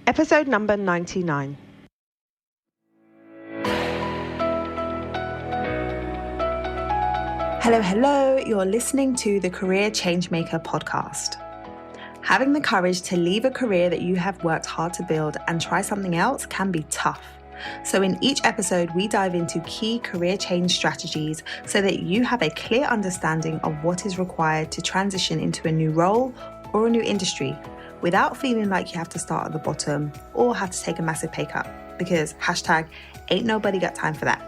Episode number 99. Hello, you're listening to the Career Changemaker podcast. Having the courage to leave a career that you have worked hard to build and try something else can be tough. So in each episode, we dive into key career change strategies so that you have a clear understanding of what is required to transition into a new role or a new industry without feeling like you have to start at the bottom or have to take a massive pay cut, because #ain't nobody got time for that.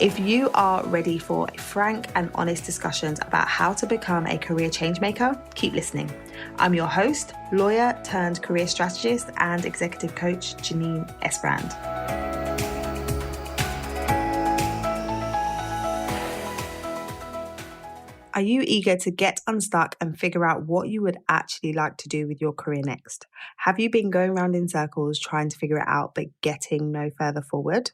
If you are ready for frank and honest discussions about how to become a career change maker, keep listening. I'm your host, lawyer turned career strategist and executive coach, Janine Esbrand. Are you eager to get unstuck and figure out what you would actually like to do with your career next? Have you been going around in circles trying to figure it out but getting no further forward?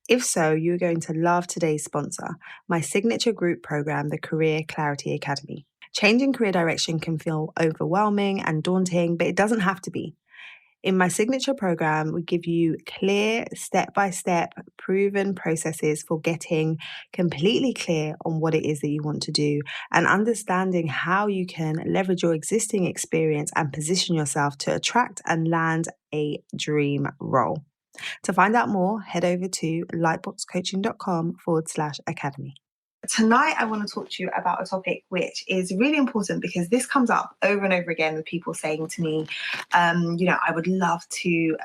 If so, you're going to love today's sponsor, my signature group program, the Career Clarity Academy. Changing career direction can feel overwhelming and daunting, but it doesn't have to be. In my signature program, we give you clear, step-by-step, proven processes for getting completely clear on what it is that you want to do and understanding how you can leverage your existing experience and position yourself to attract and land a dream role. To find out more, head over to lightboxcoaching.com/academy. Tonight, I want to talk to you about a topic which is really important because this comes up over and over again with people saying to me, I would love to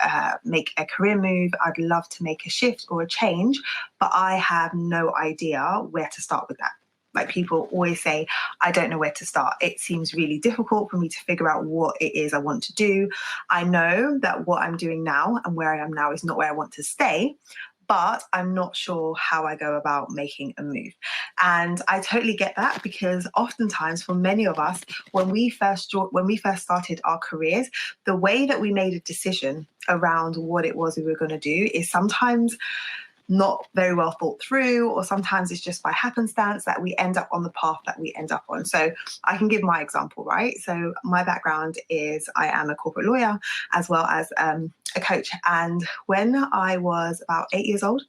make a career move. I'd love to make a shift or a change, but I have no idea where to start with that. Like, people always say, I don't know where to start. It seems really difficult for me to figure out what it is I want to do. I know that what I'm doing now and where I am now is not where I want to stay, but I'm not sure how I go about making a move. And I totally get that, because oftentimes for many of us, when we first started our careers, the way that we made a decision around what it was we were going to do is sometimes not very well thought through, or sometimes it's just by happenstance that we end up on the path that we end up on. So I can give my example, right? So my background is I am a corporate lawyer as well as a coach. And when I was about 8 years old,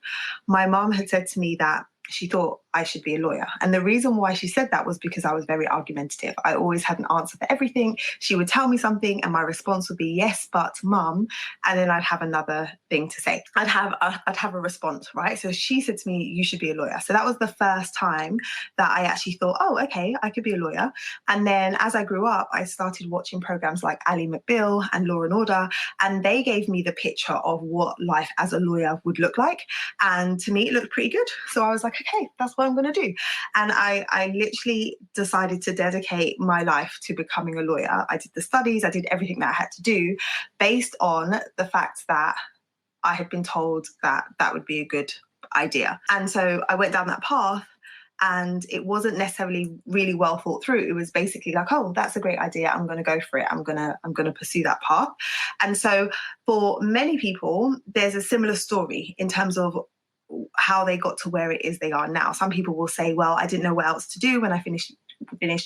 my mom had said to me that she thought I should be a lawyer. And the reason why she said that was because I was very argumentative. I always had an answer for everything. She would tell me something and my response would be, yes, but mum. And then I'd have another thing to say. I'd have a response, right? So she said to me, you should be a lawyer. So that was the first time that I actually thought, oh, okay, I could be a lawyer. And then as I grew up, I started watching programs like Ally McBeal and Law and Order, and they gave me the picture of what life as a lawyer would look like. And to me, it looked pretty good. So I was like, okay, that's what I'm going to do. And I literally decided to dedicate my life to becoming a lawyer. I did the studies, I did everything that I had to do based on the fact that I had been told that that would be a good idea. And so I went down that path, and it wasn't necessarily really well thought through. It was basically like, oh, that's a great idea. I'm going to go for it. I'm going to pursue that path. And so for many people, there's a similar story in terms of how they got to where it is they are now. Some people will say, well, I didn't know what else to do when I finished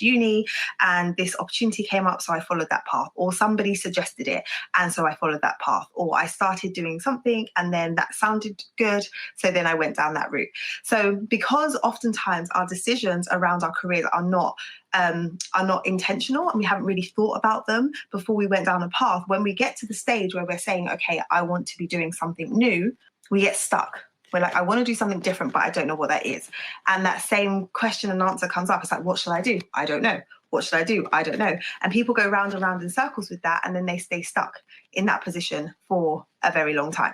uni and this opportunity came up, so I followed that path. Or somebody suggested it and so I followed that path. Or I started doing something and then that sounded good, so then I went down that route. So because oftentimes our decisions around our careers are not intentional and we haven't really thought about them before we went down a path, when we get to the stage where we're saying, okay, I want to be doing something new, we get stuck. We're like, I want to do something different, but I don't know what that is. And that same question and answer comes up. It's like, what should I do? I don't know. What should I do? I don't know. And people go round and round in circles with that, and then they stay stuck in that position for a very long time.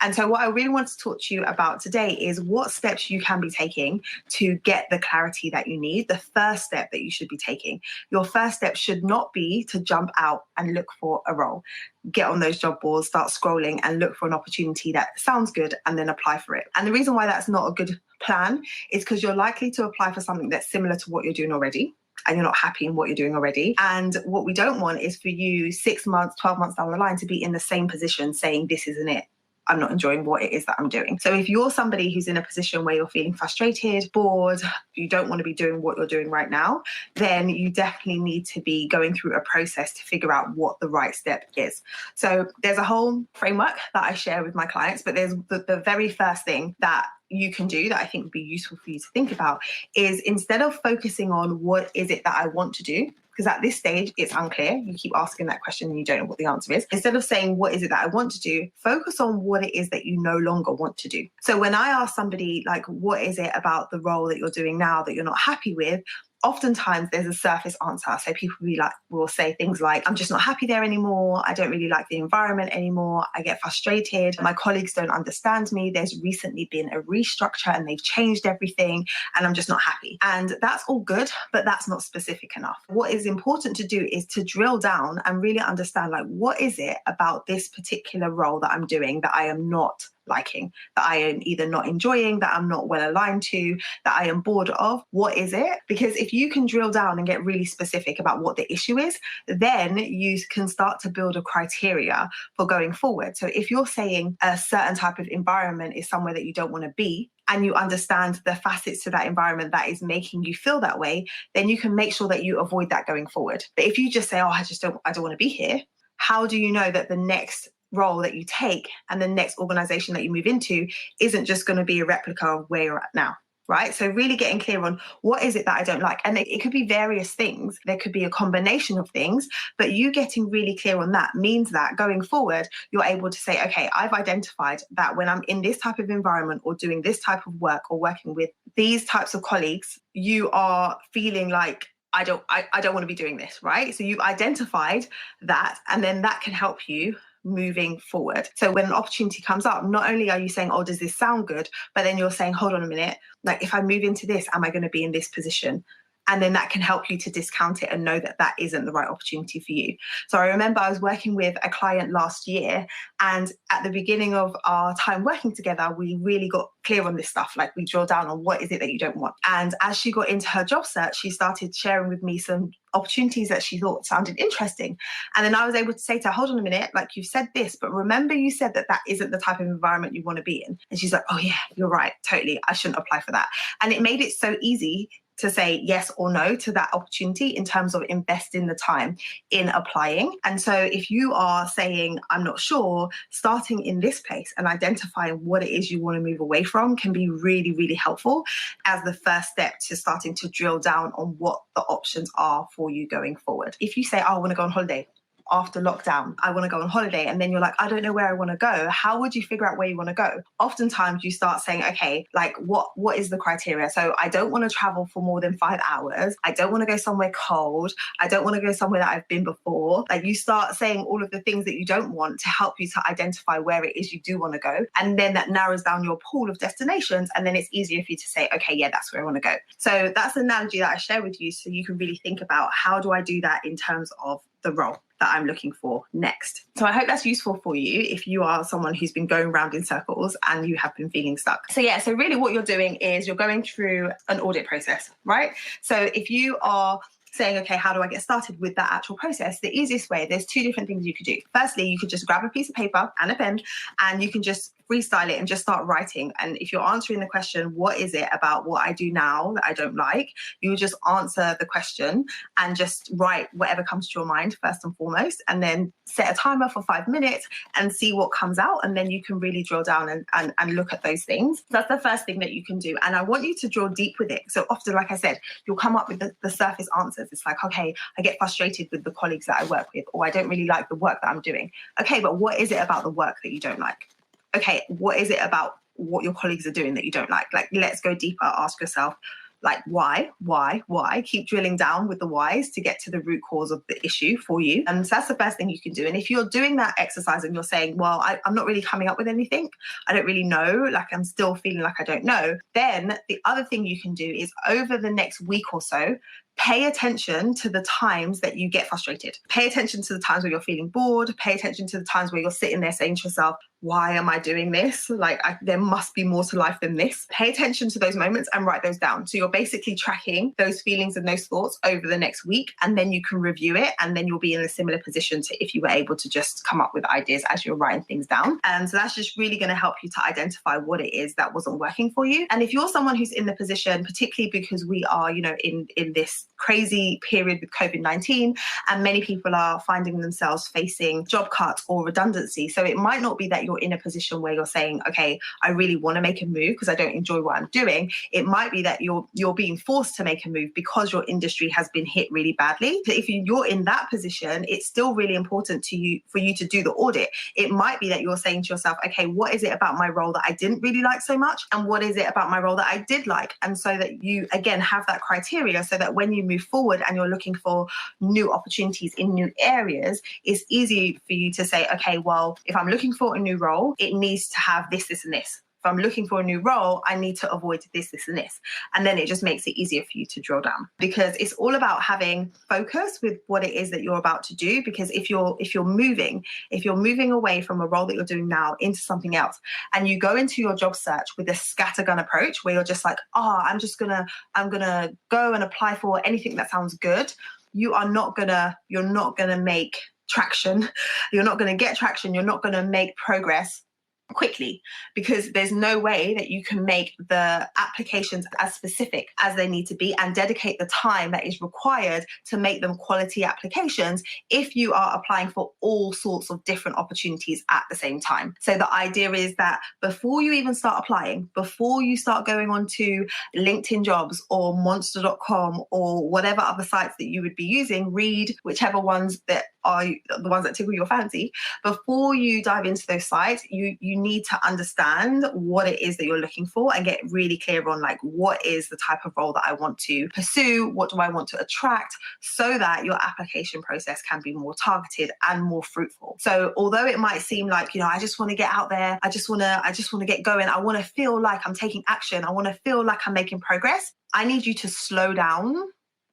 And so what I really want to talk to you about today is what steps you can be taking to get the clarity that you need, the first step that you should be taking. Your first step should not be to jump out and look for a role. Get on those job boards, start scrolling and look for an opportunity that sounds good and then apply for it. And the reason why that's not a good plan is because you're likely to apply for something that's similar to what you're doing already, and you're not happy in what you're doing already. And what we don't want is for you 6 months, 12 months down the line to be in the same position saying this isn't it. I'm not enjoying what it is that I'm doing. So if you're somebody who's in a position where you're feeling frustrated, bored, you don't want to be doing what you're doing right now, then you definitely need to be going through a process to figure out what the right step is. So there's a whole framework that I share with my clients, but there's the very first thing that you can do that I think would be useful for you to think about is, instead of focusing on what is it that I want to do, because at this stage it's unclear, you keep asking that question and you don't know what the answer is. Instead of saying what is it that I want to do, focus on what it is that you no longer want to do. So when I ask somebody, like, what is it about the role that you're doing now that you're not happy with, oftentimes there's a surface answer. So people will say things like, I'm just not happy there anymore. I don't really like the environment anymore. I get frustrated. My colleagues don't understand me. There's recently been a restructure and they've changed everything and I'm just not happy. And that's all good, but that's not specific enough. What is important to do is to drill down and really understand, like, what is it about this particular role that I'm doing that I am not liking, that I am either not enjoying, that I'm not well aligned to, that I am bored of? What is it? Because if you can drill down and get really specific about what the issue is, then you can start to build a criteria for going forward. So if you're saying a certain type of environment is somewhere that you don't want to be, and you understand the facets to that environment that is making you feel that way, then you can make sure that you avoid that going forward. But if you just say, oh, I don't want to be here, how do you know that the next role that you take and the next organization that you move into isn't just going to be a replica of where you're at now? Right? So really getting clear on what is it that I don't like. And it could be various things. There could be a combination of things, but you getting really clear on that means that going forward, you're able to say, okay, I've identified that when I'm in this type of environment or doing this type of work or working with these types of colleagues, you are feeling like, I don't want to be doing this, right? So you've identified that, and then that can help you moving forward. So when an opportunity comes up, not only are you saying, oh, does this sound good? But then you're saying, hold on a minute, like, if I move into this, am I going to be in this position? And then that can help you to discount it and know that that isn't the right opportunity for you. So I remember I was working with a client last year, and at the beginning of our time working together, we really got clear on this stuff. Like, we drill down on what is it that you don't want. And as she got into her job search, she started sharing with me some opportunities that she thought sounded interesting. And then I was able to say to her, hold on a minute, like, you've said this, but remember you said that that isn't the type of environment you want to be in. And she's like, oh yeah, you're right, totally, I shouldn't apply for that. And it made it so easy to say yes or no to that opportunity in terms of investing the time in applying. And so if you are saying, I'm not sure, starting in this place and identifying what it is you want to move away from can be really, really helpful as the first step to starting to drill down on what the options are for you going forward. If you say, oh, I want to go on holiday, after lockdown, I want to go on holiday, and then you're like, I don't know where I want to go. How would you figure out where you want to go? Oftentimes you start saying, okay, like, what is the criteria? So I don't want to travel for more than 5 hours. I don't want to go somewhere cold. I don't want to go somewhere that I've been before. Like, you start saying all of the things that you don't want to help you to identify where it is you do want to go. And then that narrows down your pool of destinations. And then it's easier for you to say, okay, yeah, that's where I want to go. So that's the analogy that I share with you. So you can really think about, how do I do that in terms of the role that I'm looking for next. So I hope that's useful for you if you are someone who's been going around in circles and you have been feeling stuck. So yeah, so really what you're doing is you're going through an audit process, right? So if you are saying, okay, how do I get started with that actual process? The easiest way, there's two different things you could do. Firstly, you could just grab a piece of paper and a pen, and you can just freestyle it and just start writing. And if you're answering the question, what is it about what I do now that I don't like? You just answer the question and just write whatever comes to your mind first and foremost, and then set a timer for 5 minutes and see what comes out. And then you can really drill down and look at those things. That's the first thing that you can do. And I want you to drill deep with it. So often, like I said, you'll come up with the surface answers. It's like, okay, I get frustrated with the colleagues that I work with, or I don't really like the work that I'm doing. Okay, but what is it about the work that you don't like? Okay, what is it about what your colleagues are doing that you don't like? Like, let's go deeper. Ask yourself, like, why? Keep drilling down with the whys to get to the root cause of the issue for you. And so that's the first thing you can do. And if you're doing that exercise and you're saying, well, I'm not really coming up with anything, I don't really know, like, I'm still feeling like I don't know, then the other thing you can do is, over the next week or so, pay attention to the times that you get frustrated. Pay attention to the times where you're feeling bored. Pay attention to the times where you're sitting there saying to yourself, why am I doing this? There must be more to life than this. Pay attention to those moments and write those down. So you're basically tracking those feelings and those thoughts over the next week, and then you can review it, and then you'll be in a similar position to if you were able to just come up with ideas as you're writing things down. And so that's just really going to help you to identify what it is that wasn't working for you. And if you're someone who's in the position, particularly because we are, in this crazy period with COVID-19, and many people are finding themselves facing job cuts or redundancy. So it might not be that you're in a position where you're saying, okay, I really want to make a move because I don't enjoy what I'm doing. It might be that you're being forced to make a move because your industry has been hit really badly. So if you're in that position, it's still really important for you to do the audit. It might be that you're saying to yourself, okay, what is it about my role that I didn't really like so much? And what is it about my role that I did like? And so that you, again, have that criteria so that when you move forward and you're looking for new opportunities in new areas, it's easy for you to say, okay, well, if I'm looking for a new role, it needs to have this, this, and this. If I'm looking for a new role, I need to avoid this, this, and this. And then it just makes it easier for you to drill down, because it's all about having focus with what it is that you're about to do. Because if you're moving away from a role that you're doing now into something else, and you go into your job search with a scattergun approach where you're just like, I'm gonna go and apply for anything that sounds good, you're not gonna make traction. You're not gonna get traction. You're not gonna make progress quickly, because there's no way that you can make the applications as specific as they need to be and dedicate the time that is required to make them quality applications if you are applying for all sorts of different opportunities at the same time. So the idea is that before you even start applying, before you start going on to LinkedIn Jobs or Monster.com or whatever other sites that you would be using, read whichever ones that are the ones that tickle your fancy. Before you dive into those sites, you need to understand what it is that you're looking for and get really clear on what is the type of role that I want to pursue, what do I want to attract, so that your application process can be more targeted and more fruitful. So although it might seem like, I just want to get out there, I just want to get going, I want to feel like I'm taking action, I want to feel like I'm making progress, I need you to slow down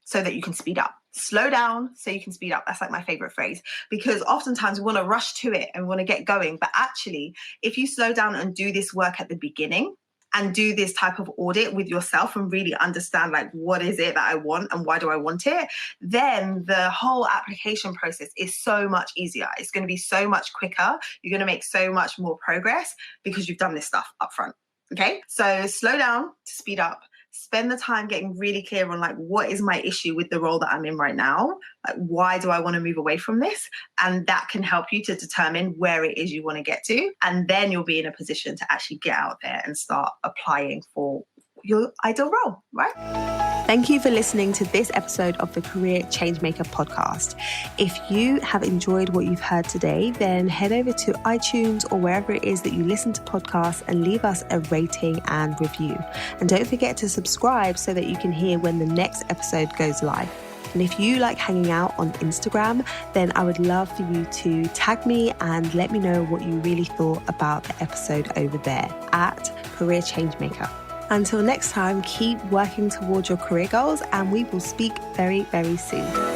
so that you can speed up. Slow down so you can speed up. That's my favorite phrase, because oftentimes we want to rush to it and we want to get going. But actually, if you slow down and do this work at the beginning and do this type of audit with yourself and really understand what is it that I want and why do I want it, then the whole application process is so much easier. It's going to be so much quicker. You're going to make so much more progress because you've done this stuff up front. Okay, so slow down to speed up. Spend the time getting really clear on what is my issue with the role that I'm in right now? Why do I want to move away from this? And that can help you to determine where it is you want to get to. And then you'll be in a position to actually get out there and start applying for your ideal role, right? Thank you for listening to this episode of the Career Changemaker podcast. If you have enjoyed what you've heard today, then head over to iTunes or wherever it is that you listen to podcasts and leave us a rating and review. And don't forget to subscribe so that you can hear when the next episode goes live. And if you like hanging out on Instagram, then I would love for you to tag me and let me know what you really thought about the episode over there at Career Changemaker. Until next time, keep working towards your career goals, and we will speak very, very soon.